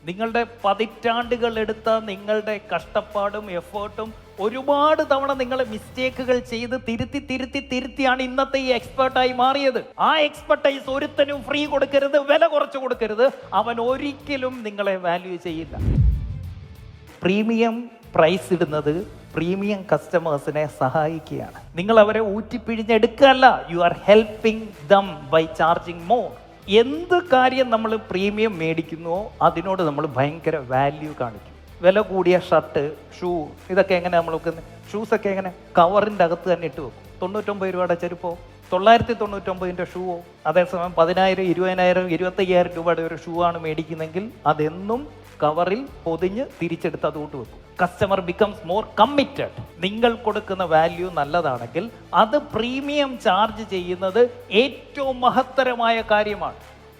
നിങ്ങളുടെ പതിറ്റാണ്ടുകൾ എടുത്ത നിങ്ങളുടെ കഷ്ടപ്പാടും എഫേർട്ടും ഒരുപാട് തവണ നിങ്ങൾ മിസ്റ്റേക്കുകൾ ചെയ്ത് തിരുത്തിയാണ് ഇന്നത്തെ ഈ എക്സ്പേർട്ടായി മാറിയത്. ആ എക്സ്പെർട്ടൈസ് ഒരുത്തനും ഫ്രീ കൊടുക്കരുത്, വില കുറച്ച് കൊടുക്കരുത്. അവൻ ഒരിക്കലും നിങ്ങളെ വാല്യൂ ചെയ്യില്ല. പ്രീമിയം പ്രൈസ് ഇടുന്നത് പ്രീമിയം കസ്റ്റമേഴ്സിനെ സഹായിക്കുകയാണ്. നിങ്ങൾ അവരെ ഊറ്റിപ്പിഴിഞ്ഞെടുക്കല്ല, you are helping them by charging more. എന്ത് കാര്യം നമ്മൾ പ്രീമിയം മേടിക്കുന്നുവോ അതിനോട് നമ്മൾ ഭയങ്കര വാല്യൂ കാണിക്കും. വില കൂടിയ ഷർട്ട്, ഷൂ, ഇതൊക്കെ എങ്ങനെ നമ്മൾ വെക്കുന്നത്? ഷൂസൊക്കെ എങ്ങനെ കവറിൻ്റെ അകത്ത് തന്നെ ഇട്ട് വെക്കും. 99 രൂപയുടെ ചെരുപ്പോ 999 ഷൂവോ, അതേസമയം 10,000, 20,000, 25,000 രൂപയുടെ ഒരു ഷൂ ആണ് മേടിക്കുന്നെങ്കിൽ അതെന്നും കവറിൽ പൊതിഞ്ഞ് തിരിച്ചെടുത്ത് അതുകൊണ്ട് വെക്കും. Customer becomes more committed. നിങ്ങൾ കൊടുക്കുന്ന വാല്യൂ നല്ലതാണെങ്കിൽ അത് പ്രീമിയം ചാർജ് ചെയ്യുന്നത് ഏറ്റവും മഹത്തരമായ കാര്യമാണ്.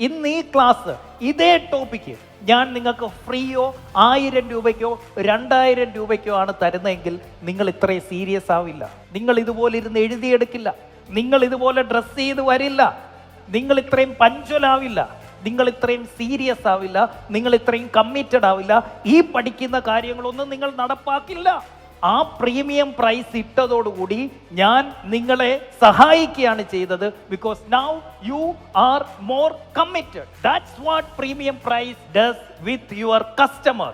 ഇന്ന് ഈ ക്ലാസ് ഇതേ ടോപ്പിക്ക് ഞാൻ നിങ്ങൾക്ക് ഫ്രീയോ 1000 രൂപയ്ക്കോ 2000 രൂപയ്ക്കോ ആണ് തരുന്നതെങ്കിൽ നിങ്ങൾ ഇത്രയും സീരിയസ് ആവില്ല. നിങ്ങൾ ഇതുപോലെ ഇരുന്ന് എഴുതിയെടുക്കില്ല. നിങ്ങൾ ഇതുപോലെ ഡ്രസ് ചെയ്ത് വരില്ല. നിങ്ങൾ ഇത്രയും പഞ്ച്വലാവില്ല. നിങ്ങൾ ഇത്രയും സീരിയസ് ആവില്ല. നിങ്ങൾ ഇത്രയും കമ്മിറ്റഡ് ആവില്ല. ഈ പഠിക്കുന്ന കാര്യങ്ങളൊന്നും നിങ്ങൾ നടപ്പാക്കില്ല. ആ പ്രീമിയം പ്രൈസ് ഇട്ടതോടുകൂടി ഞാൻ നിങ്ങളെ സഹായിക്കുകയാണ് ചെയ്തത്. Because now you are more committed. That's what premium price does with your customer.